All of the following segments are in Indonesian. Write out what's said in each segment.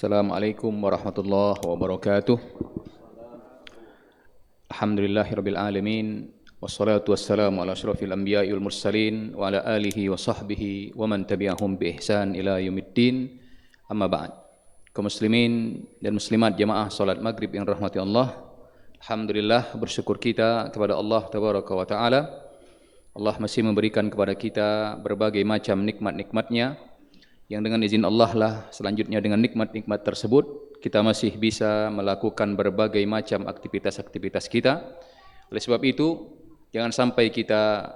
Assalamualaikum warahmatullahi wabarakatuh. Alhamdulillahirabbil alamin wassalatu wassalamu ala asyrafil anbiya'i wal mursalin wa ala alihi wa sahbihi wa man tabi'ahum bi ihsan ila yaumiddin. Amma ba'd. Kaum muslimin dan muslimat jamaah salat maghrib yang rahmati Allah. Alhamdulillah, bersyukur kita kepada Allah tabaraka wa taala. Allah masih memberikan kepada kita berbagai macam nikmat-nikmatnya, yang dengan izin Allah lah selanjutnya dengan nikmat-nikmat tersebut kita masih bisa melakukan berbagai macam aktivitas-aktivitas kita. Oleh sebab itu, jangan sampai kita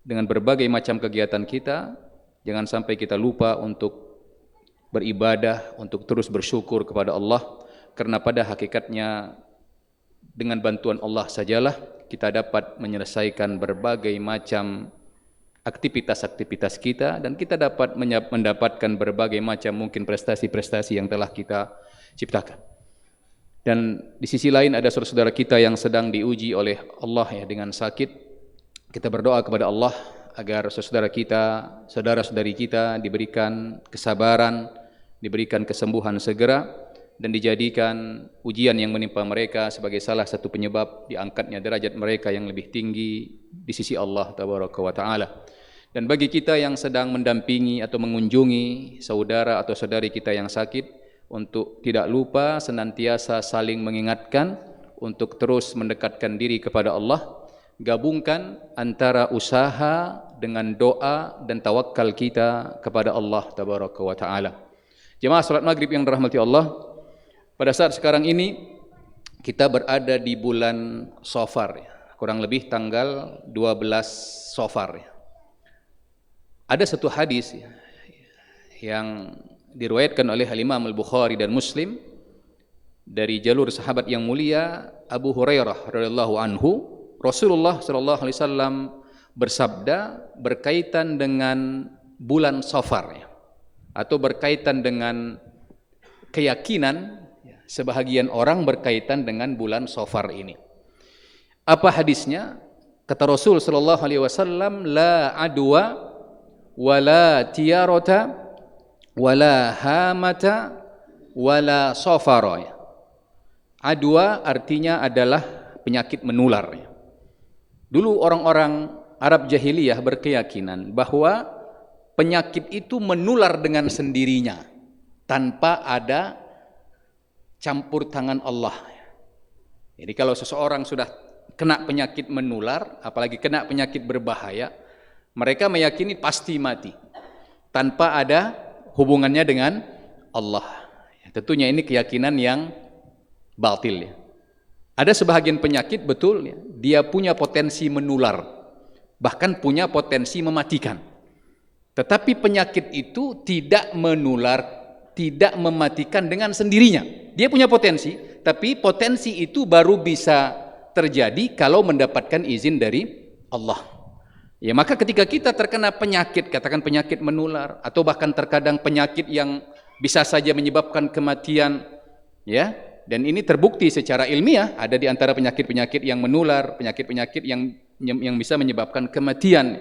dengan berbagai macam kegiatan kita, jangan sampai kita lupa untuk beribadah, untuk terus bersyukur kepada Allah, karena pada hakikatnya dengan bantuan Allah sajalah kita dapat menyelesaikan berbagai macam aktivitas-aktivitas kita, dan kita dapat mendapatkan berbagai macam mungkin prestasi-prestasi yang telah kita ciptakan. Dan di sisi lain ada saudara-saudara kita yang sedang diuji oleh Allah ya dengan sakit. Kita berdoa kepada Allah agar saudara kita, saudara-saudari kita diberikan kesabaran, diberikan kesembuhan segera, dan dijadikan ujian yang menimpa mereka sebagai salah satu penyebab diangkatnya derajat mereka yang lebih tinggi di sisi Allah tabaraka wa taala. Dan bagi kita yang sedang mendampingi atau mengunjungi saudara atau saudari kita yang sakit, untuk tidak lupa senantiasa saling mengingatkan untuk terus mendekatkan diri kepada Allah. Gabungkan antara usaha dengan doa dan tawakal kita kepada Allah tabaraka wa taala. Jemaah salat maghrib yang dirahmati Allah, pada saat sekarang ini kita berada di bulan Safar, kurang lebih tanggal 12 Safar. Ada satu hadis yang diriwayatkan oleh Imam Al-Bukhari dan Muslim dari jalur sahabat yang mulia Abu Hurairah radhiyallahu anhu. Rasulullah sallallahu alaihi wasallam bersabda berkaitan dengan bulan Safar atau berkaitan dengan keyakinan sebahagian orang berkaitan dengan bulan Safar ini. Apa hadisnya? Kata Rasul sallallahu alaihi wasallam, la adwa wala tiyarata wala hamata wala safara. Adwa artinya adalah penyakit menular. Dulu orang-orang Arab jahiliyah berkeyakinan bahwa penyakit itu menular dengan sendirinya tanpa ada campur tangan Allah. Jadi kalau seseorang sudah kena penyakit menular, apalagi kena penyakit berbahaya, mereka meyakini pasti mati tanpa ada hubungannya dengan Allah. Tentunya ini keyakinan yang batil ya. Ada sebahagian penyakit betul ya, dia punya potensi menular, bahkan punya potensi mematikan. Tetapi penyakit itu tidak menular, tidak mematikan dengan sendirinya. Dia punya potensi, tapi potensi itu baru bisa terjadi kalau mendapatkan izin dari Allah. Ya, maka ketika kita terkena penyakit, katakan penyakit menular, atau bahkan terkadang penyakit yang bisa saja menyebabkan kematian, ya, dan ini terbukti secara ilmiah, ada di antara penyakit-penyakit yang menular, penyakit-penyakit yang bisa menyebabkan kematian.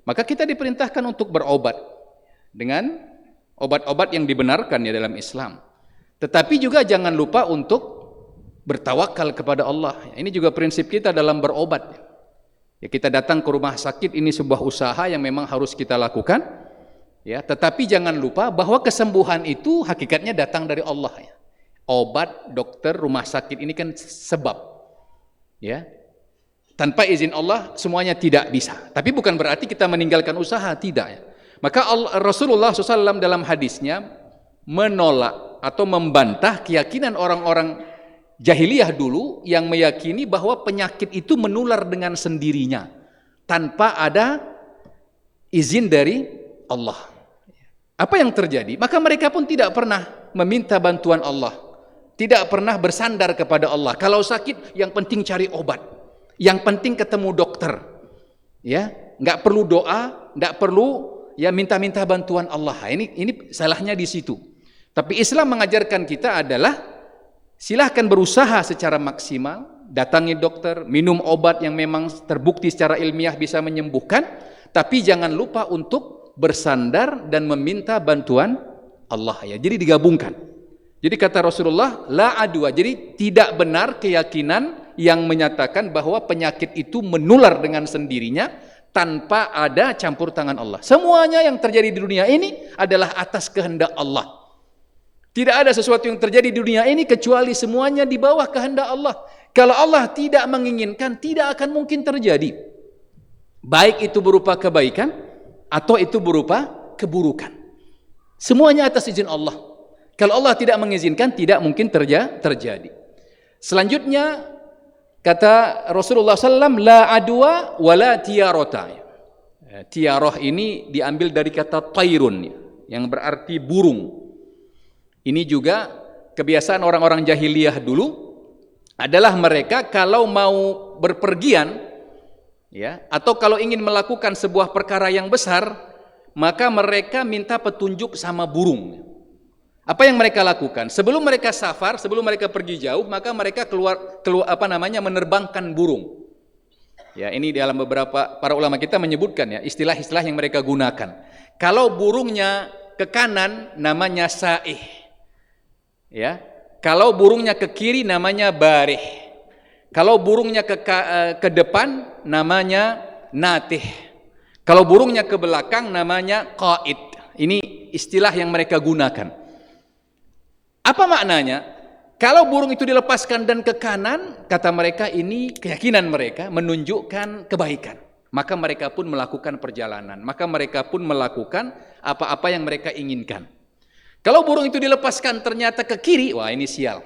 Maka kita diperintahkan untuk berobat dengan obat-obat yang dibenarkan ya dalam Islam. Tetapi juga jangan lupa untuk bertawakal kepada Allah. Ini juga prinsip kita dalam berobat. Ya, kita datang ke rumah sakit, ini sebuah usaha yang memang harus kita lakukan. Ya, tetapi jangan lupa bahwa kesembuhan itu hakikatnya datang dari Allah. Ya. Obat, dokter, rumah sakit ini kan sebab. Ya, tanpa izin Allah semuanya tidak bisa. Tapi bukan berarti kita meninggalkan usaha, tidak. Ya. Maka Rasulullah SAW dalam hadisnya menolak atau membantah keyakinan orang-orang jahiliyah dulu yang meyakini bahwa penyakit itu menular dengan sendirinya tanpa ada izin dari Allah. Apa yang terjadi? Maka mereka pun tidak pernah meminta bantuan Allah, tidak pernah bersandar kepada Allah. Kalau sakit, yang penting cari obat, yang penting ketemu dokter, ya, nggak perlu doa, nggak perlu ya minta-minta bantuan Allah. Ini salahnya di situ. Tapi Islam mengajarkan kita adalah silahkan berusaha secara maksimal, datangi dokter, minum obat yang memang terbukti secara ilmiah bisa menyembuhkan, tapi jangan lupa untuk bersandar dan meminta bantuan Allah ya. Jadi digabungkan. Jadi kata Rasulullah, la adwa. Jadi tidak benar keyakinan yang menyatakan bahwa penyakit itu menular dengan sendirinya tanpa ada campur tangan Allah. Semuanya yang terjadi di dunia ini adalah atas kehendak Allah. Tidak ada sesuatu yang terjadi di dunia ini kecuali semuanya di bawah kehendak Allah. Kalau Allah tidak menginginkan, tidak akan mungkin terjadi. Baik itu berupa kebaikan atau itu berupa keburukan. Semuanya atas izin Allah. Kalau Allah tidak mengizinkan, tidak mungkin terjadi. Selanjutnya kata Rasulullah SAW, la adwa wa la tiyarota. Tiaroh ini diambil dari kata tairun, yang berarti burung. Ini juga kebiasaan orang-orang jahiliyah dulu adalah mereka kalau mau berpergian, ya, atau kalau ingin melakukan sebuah perkara yang besar, maka mereka minta petunjuk sama burung. Apa yang mereka lakukan? Sebelum mereka safar, sebelum mereka pergi jauh, maka mereka menerbangkan burung. Ya, ini dalam beberapa para ulama kita menyebutkan ya istilah-istilah yang mereka gunakan. Kalau burungnya ke kanan namanya sa'ih. Ya. Kalau burungnya ke kiri namanya barih. Kalau burungnya ke depan namanya natih. Kalau burungnya ke belakang namanya qaid. Ini istilah yang mereka gunakan. Apa maknanya? Kalau burung itu dilepaskan dan ke kanan, kata mereka ini keyakinan mereka menunjukkan kebaikan. Maka mereka pun melakukan perjalanan. Maka mereka pun melakukan apa-apa yang mereka inginkan. Kalau burung itu dilepaskan ternyata ke kiri, wah ini sial.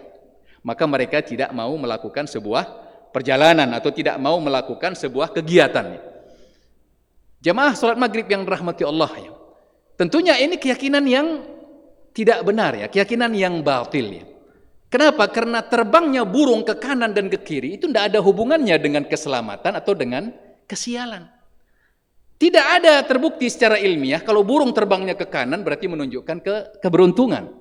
Maka mereka tidak mau melakukan sebuah perjalanan atau tidak mau melakukan sebuah kegiatan. Jamaah salat maghrib yang dirahmati Allah ya. Tentunya ini keyakinan yang tidak benar ya, keyakinan yang batil ya. Kenapa? Karena terbangnya burung ke kanan dan ke kiri itu tidak ada hubungannya dengan keselamatan atau dengan kesialan. Tidak ada terbukti secara ilmiah kalau burung terbangnya ke kanan berarti menunjukkan keberuntungan.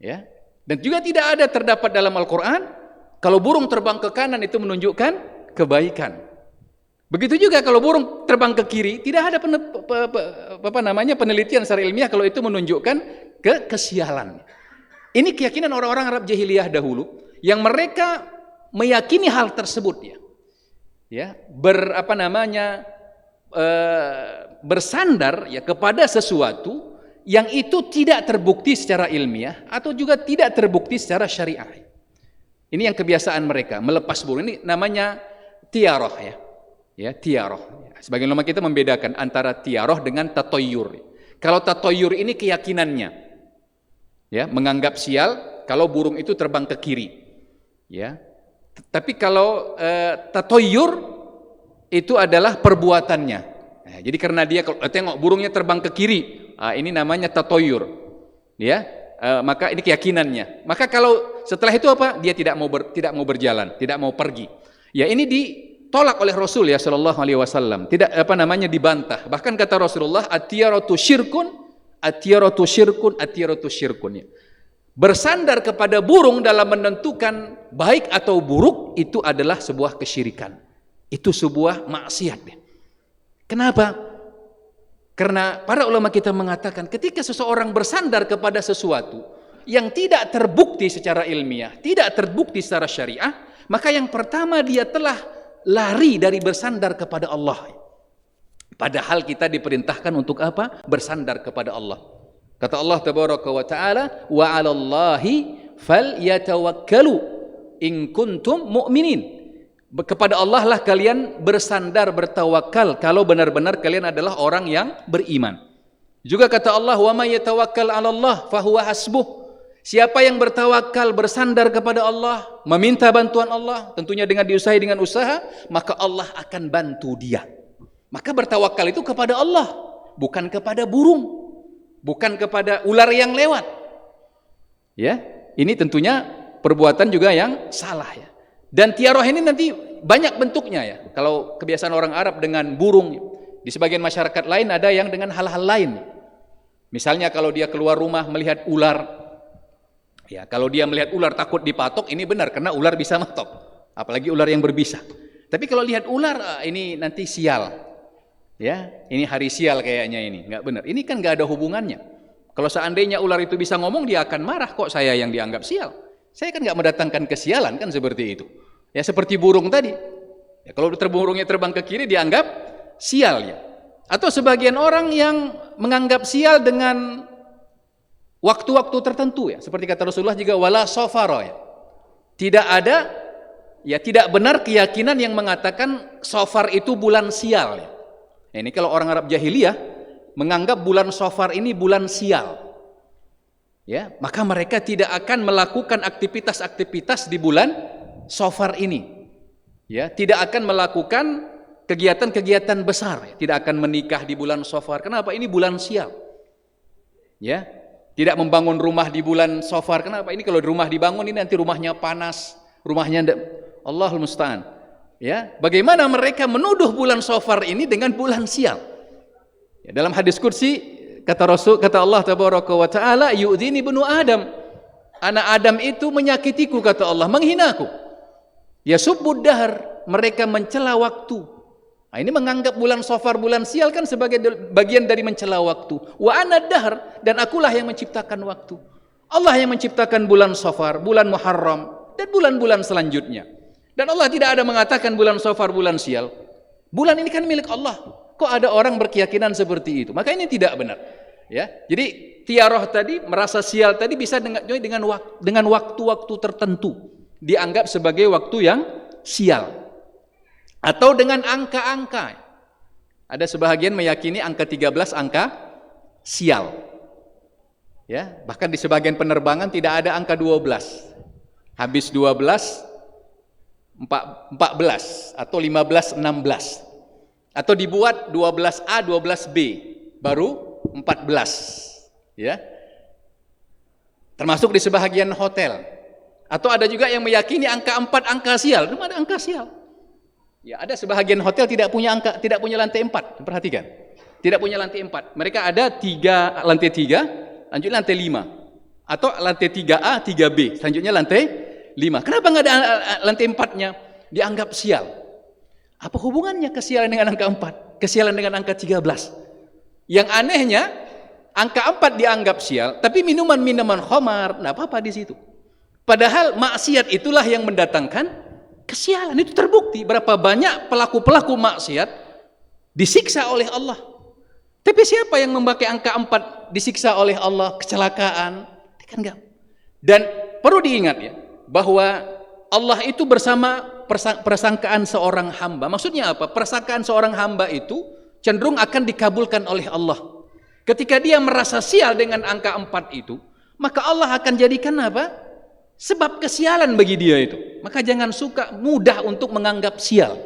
Ya. Dan juga tidak ada terdapat dalam Al-Qur'an kalau burung terbang ke kanan itu menunjukkan kebaikan. Begitu juga kalau burung terbang ke kiri, tidak ada penelitian secara ilmiah kalau itu menunjukkan kesialan. Ini keyakinan orang-orang Arab jahiliyah dahulu yang mereka meyakini hal tersebut ya. Ya, bersandar ya kepada sesuatu yang itu tidak terbukti secara ilmiah atau juga tidak terbukti secara syariah. Ini yang kebiasaan mereka, melepas burung. Ini namanya tiaroh ya. Ya, tiaroh. Sebagian ulama kita membedakan antara tiaroh dengan tatoyur. Kalau tatoyur ini keyakinannya, ya, menganggap sial kalau burung itu terbang ke kiri. Ya. Tapi kalau tatoyur itu adalah perbuatannya. Nah, jadi karena dia kalau tengok burungnya terbang ke kiri, ini namanya tatoyur. Ya, maka ini keyakinannya. Maka kalau setelah itu apa? Dia tidak mau berjalan, tidak mau pergi. Ya, ini ditolak oleh Rasul ya sallallahu alaihi wasallam. Tidak dibantah. Bahkan kata Rasulullah, at-tiyaratu syirkun, at-tiyaratu syirkun, at-tiyaratu syirkun. Ya. Bersandar kepada burung dalam menentukan baik atau buruk itu adalah sebuah kesyirikan. Itu sebuah maksiat. Kenapa? Karena para ulama kita mengatakan ketika seseorang bersandar kepada sesuatu yang tidak terbukti secara ilmiah, tidak terbukti secara syariah, maka yang pertama dia telah lari dari bersandar kepada Allah. Padahal kita diperintahkan untuk apa? Bersandar kepada Allah. Kata Allah tabaraka wa ta'ala, wa 'alallahi falyatawakkalu in kuntum mu'minin. Kepada Allah lah kalian bersandar, bertawakal kalau benar-benar kalian adalah orang yang beriman. Juga kata Allah, wa may yatawakkal 'ala Allah fahuwa hasbuh. Siapa yang bertawakal, bersandar kepada Allah, meminta bantuan Allah, tentunya dengan diusahi dengan usaha, maka Allah akan bantu dia. Maka bertawakal itu kepada Allah, bukan kepada burung, bukan kepada ular yang lewat. Ya, ini tentunya perbuatan juga yang salah ya. Dan tiaroh ini nanti banyak bentuknya ya. Kalau kebiasaan orang Arab dengan burung, di sebagian masyarakat lain ada yang dengan hal-hal lain. Misalnya kalau dia keluar rumah melihat ular, ya kalau dia melihat ular takut dipatok, ini benar karena ular bisa matok, apalagi ular yang berbisa. Tapi kalau lihat ular, ini nanti sial, ya ini hari sial kayaknya ini, nggak benar. Ini kan nggak ada hubungannya. Kalau seandainya ular itu bisa ngomong, dia akan marah, kok saya yang dianggap sial? Saya kan nggak mendatangkan kesialan, kan seperti itu. Ya seperti burung tadi. Ya, kalau burungnya terbang ke kiri dianggap sial ya. Atau sebagian orang yang menganggap sial dengan waktu-waktu tertentu ya. Seperti kata Rasulullah juga wala safara ya. Tidak ada ya, tidak benar keyakinan yang mengatakan safar itu bulan sial ya. Nah, ini kalau orang Arab jahiliyah menganggap bulan Safar ini bulan sial, ya, maka mereka tidak akan melakukan aktivitas-aktivitas di bulan Safar ini, ya, tidak akan melakukan kegiatan-kegiatan besar, ya. Tidak akan menikah di bulan Safar. Kenapa? Ini bulan sial, ya. Tidak membangun rumah di bulan Safar. Kenapa? Ini kalau di rumah dibangun ini nanti rumahnya panas, rumahnya Allahul musta'an. Ya, bagaimana mereka menuduh bulan Safar ini dengan bulan sial? Ya, dalam hadis kursi kata Allah tabaraka wa taala, yu'dini ibnu Adam. Anak Adam itu menyakitiku, kata Allah, menghinaku. Ya subbud dahr, mereka mencela waktu. Nah, ini menganggap bulan Safar bulan sial kan sebagai bagian dari mencela waktu. Wa ana dahr, dan akulah yang menciptakan waktu. Allah yang menciptakan bulan Safar, bulan Muharram, dan bulan-bulan selanjutnya. Dan Allah tidak ada mengatakan bulan Safar bulan sial. Bulan ini kan milik Allah. Kok ada orang berkeyakinan seperti itu? Maka ini tidak benar. Ya, jadi tiaroh tadi merasa sial tadi bisa dengan waktu-waktu tertentu dianggap sebagai waktu yang sial, atau dengan angka-angka. Ada sebahagian meyakini angka 13 angka sial. Ya, bahkan di sebagian penerbangan tidak ada angka 12. Habis 12 14 atau 15 16. Atau dibuat 12A 12B baru 14, ya. Termasuk di sebahagian hotel. Atau ada juga yang meyakini angka 4 angka sial. Belum ada angka sial. Ya, ada sebahagian hotel tidak punya lantai 4. Perhatikan. Tidak punya lantai 4. Mereka ada lantai 3, lanjut lantai 5. Atau lantai 3A, 3B, selanjutnya lantai 5. Kenapa nggak ada lantai 4-nya? Dianggap sial. Apa hubungannya kesialan dengan angka 4? Kesialan dengan angka 13? Yang anehnya, angka 4 dianggap sial, tapi minuman-minuman khamar, enggak apa-apa di situ. Padahal maksiat itulah yang mendatangkan kesialan. Itu terbukti berapa banyak pelaku-pelaku maksiat disiksa oleh Allah. Tapi siapa yang memakai angka 4 disiksa oleh Allah, kecelakaan? Kan enggak. Dan perlu diingat ya, bahwa Allah itu bersama persangkaan seorang hamba. Maksudnya apa? Persangkaan seorang hamba itu cenderung akan dikabulkan oleh Allah. Ketika dia merasa sial dengan angka 4 itu, maka Allah akan jadikan apa? Sebab kesialan bagi dia itu. Maka jangan suka mudah untuk menganggap sial.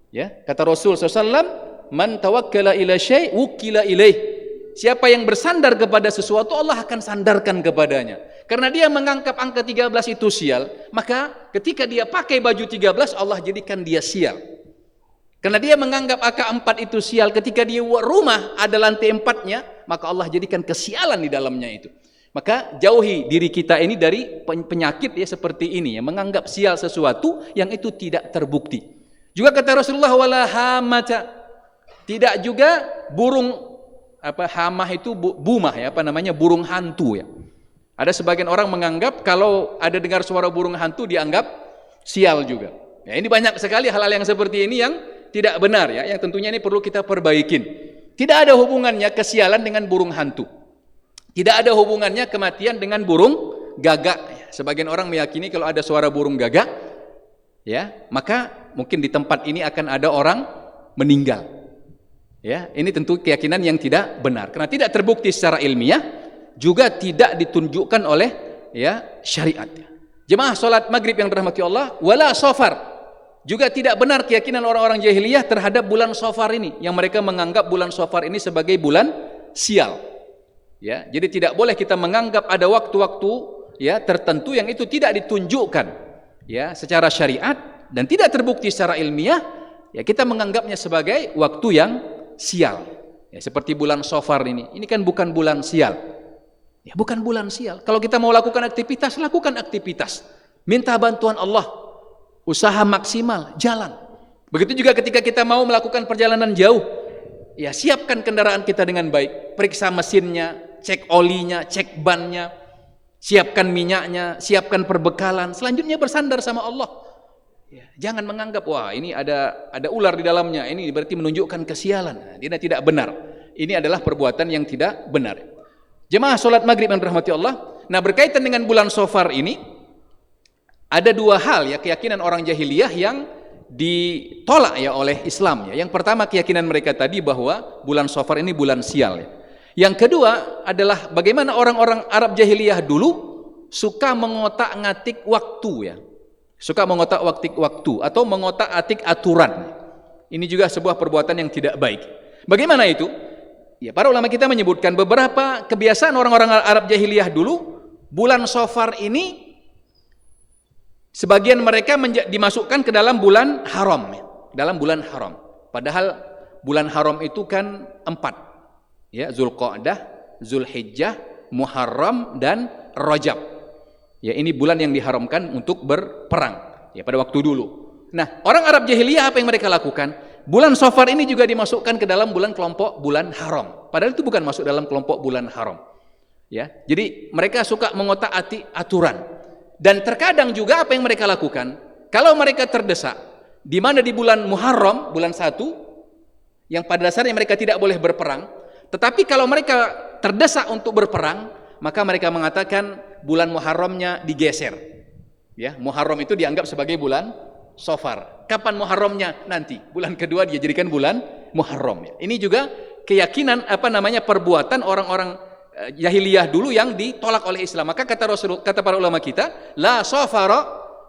Ya, kata Rasul SAW, man tawakkala ila syai' wukila ilaih. Siapa yang bersandar kepada sesuatu, Allah akan sandarkan kepadanya. Karena dia menganggap angka 13 itu sial, maka ketika dia pakai baju 13, Allah jadikan dia sial. Karena dia menganggap angka 4 itu sial, ketika dia rumah ada lantai 4-nya, maka Allah jadikan kesialan di dalamnya itu. Maka jauhi diri kita ini dari penyakit ya seperti ini, ya, menganggap sial sesuatu yang itu tidak terbukti. Juga kata Rasulullah, wala hamata, tidak juga burung hamah itu bumah ya, burung hantu ya. Ada sebagian orang menganggap kalau ada dengar suara burung hantu dianggap sial juga. Ya, ini banyak sekali hal-hal yang seperti ini yang tidak benar ya, yang tentunya ini perlu kita perbaikin. Tidak ada hubungannya kesialan dengan burung hantu. Tidak ada hubungannya kematian dengan burung gagak. Sebagian orang meyakini kalau ada suara burung gagak, ya, maka mungkin di tempat ini akan ada orang meninggal. Ya, ini tentu keyakinan yang tidak benar karena tidak terbukti secara ilmiah. Juga tidak ditunjukkan oleh ya syariat. Jemaah salat maghrib yang dirahmati Allah, wala safar. Juga tidak benar keyakinan orang-orang jahiliyah terhadap bulan Safar ini, yang mereka menganggap bulan Safar ini sebagai bulan sial. Ya, jadi tidak boleh kita menganggap ada waktu-waktu ya tertentu yang itu tidak ditunjukkan ya secara syariat dan tidak terbukti secara ilmiah, ya kita menganggapnya sebagai waktu yang sial. Ya, seperti bulan Safar ini kan bukan bulan sial. Ya, bukan bulan sial. Kalau kita mau lakukan aktivitas, lakukan aktivitas. Minta bantuan Allah. Usaha maksimal, jalan. Begitu juga ketika kita mau melakukan perjalanan jauh. Ya, siapkan kendaraan kita dengan baik. Periksa mesinnya, cek olinya, cek bannya, siapkan minyaknya, siapkan perbekalan. Selanjutnya bersandar sama Allah. Ya, jangan menganggap wah ini ada ular di dalamnya, ini berarti menunjukkan kesialan. Nah, ini tidak benar. Ini adalah perbuatan yang tidak benar. Jemaah salat maghrib yang dirahmati Allah. Nah, berkaitan dengan bulan Shafar ini ada dua hal ya, keyakinan orang jahiliyah yang ditolak ya oleh Islam ya. Yang pertama keyakinan mereka tadi bahwa bulan Shafar ini bulan sial ya. Yang kedua adalah bagaimana orang-orang Arab jahiliyah dulu suka mengotak-ngatik waktu ya. Suka mengotak-ngatik waktu atau mengotak-atik aturan. Ini juga sebuah perbuatan yang tidak baik. Bagaimana itu? Ya, para ulama kita menyebutkan beberapa kebiasaan orang-orang Arab jahiliyah dulu, bulan Shafar ini sebagian mereka dimasukkan ke dalam bulan haram ya. Dalam bulan haram. Padahal bulan haram itu kan 4. Ya, Zulqa'dah, Zulhijjah, Muharram dan Rajab. Ya, ini bulan yang diharamkan untuk berperang ya pada waktu dulu. Nah, orang Arab jahiliyah apa yang mereka lakukan? Bulan Shafar ini juga dimasukkan ke dalam kelompok bulan haram. Padahal itu bukan masuk dalam kelompok bulan haram. Ya, jadi mereka suka mengotak-atik aturan. Dan terkadang juga apa yang mereka lakukan? Kalau mereka terdesak, di mana di bulan Muharram, bulan 1, yang pada dasarnya mereka tidak boleh berperang, tetapi kalau mereka terdesak untuk berperang, maka mereka mengatakan bulan Muharramnya digeser. Ya, Muharram itu dianggap sebagai bulan Shafar. Kapan Muharramnya? Nanti. Bulan kedua dia jadikan bulan Muharram. Ya. Ini juga keyakinan perbuatan orang-orang jahiliyah dulu yang ditolak oleh Islam. Maka kata para ulama kita, la Shafara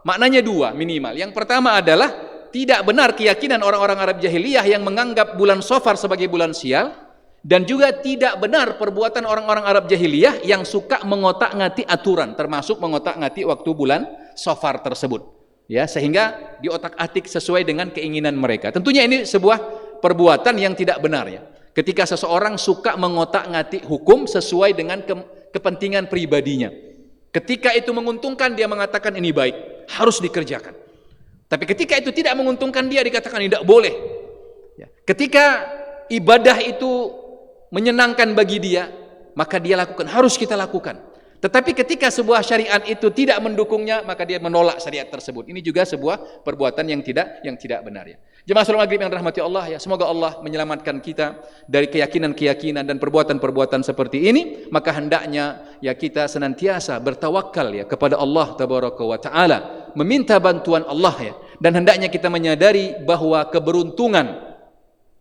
maknanya dua minimal. Yang pertama adalah tidak benar keyakinan orang-orang Arab jahiliyah yang menganggap bulan Shafar sebagai bulan sial, dan juga tidak benar perbuatan orang-orang Arab jahiliyah yang suka mengotak-ngatik aturan, termasuk mengotak-ngatik waktu bulan Shafar tersebut. Ya, sehingga diotak-atik sesuai dengan keinginan mereka. Tentunya ini sebuah perbuatan yang tidak benar ya. Ketika seseorang suka mengotak-ngatik hukum sesuai dengan kepentingan pribadinya. Ketika itu menguntungkan dia mengatakan ini baik, harus dikerjakan. Tapi ketika itu tidak menguntungkan dia dikatakan tidak boleh. Ya. Ketika ibadah itu menyenangkan bagi dia, maka dia lakukan, harus kita lakukan. Tetapi ketika sebuah syariat itu tidak mendukungnya, maka dia menolak syariat tersebut. Ini juga sebuah perbuatan yang tidak benar ya. Jemaah salat maghrib yang dirahmati Allah ya, semoga Allah menyelamatkan kita dari keyakinan-keyakinan dan perbuatan-perbuatan seperti ini. Maka hendaknya ya kita senantiasa bertawakal ya kepada Allah tabaraka wa taala, meminta bantuan Allah ya. Dan hendaknya kita menyadari bahwa keberuntungan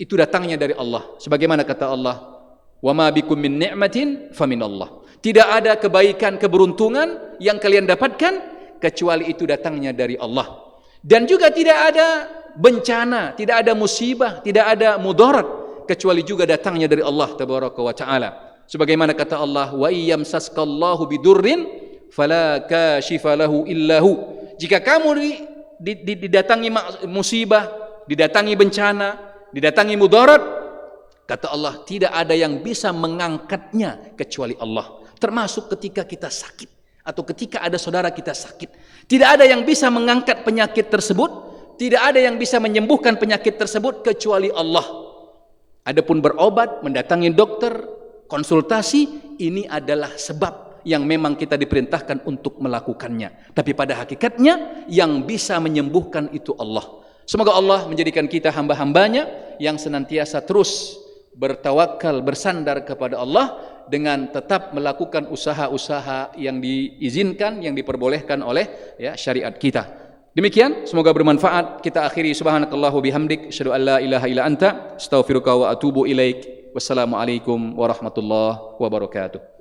itu datangnya dari Allah. Sebagaimana kata Allah, "Wa ma bikum min ni'matin faminallah." Tidak ada kebaikan, keberuntungan yang kalian dapatkan kecuali itu datangnya dari Allah. Dan juga tidak ada bencana, tidak ada musibah, tidak ada mudarat kecuali juga datangnya dari Allah tabaraka wa taala. Sebagaimana kata Allah, "Wa iyyamsaskallahu bidurrin fala kashifa lahu illahu." Jika kamu didatangi musibah, didatangi bencana, didatangi mudarat, kata Allah, tidak ada yang bisa mengangkatnya kecuali Allah. Termasuk ketika kita sakit atau ketika ada saudara kita sakit, tidak ada yang bisa mengangkat penyakit tersebut, tidak ada yang bisa menyembuhkan penyakit tersebut kecuali Allah. Adapun berobat, mendatangi dokter, konsultasi, ini adalah sebab yang memang kita diperintahkan untuk melakukannya. Tapi pada hakikatnya yang bisa menyembuhkan itu Allah. Semoga Allah menjadikan kita hamba-hambanya yang senantiasa terus bertawakal, bersandar kepada Allah dengan tetap melakukan usaha-usaha yang diizinkan, yang diperbolehkan oleh ya syariat kita. Demikian, semoga bermanfaat. Kita akhiri subhanakallahu bihamdik, asyhadu an la ilaha illa anta, astaghfiruka wa atubu ilaik. Wassalamualaikum warahmatullahi wabarakatuh.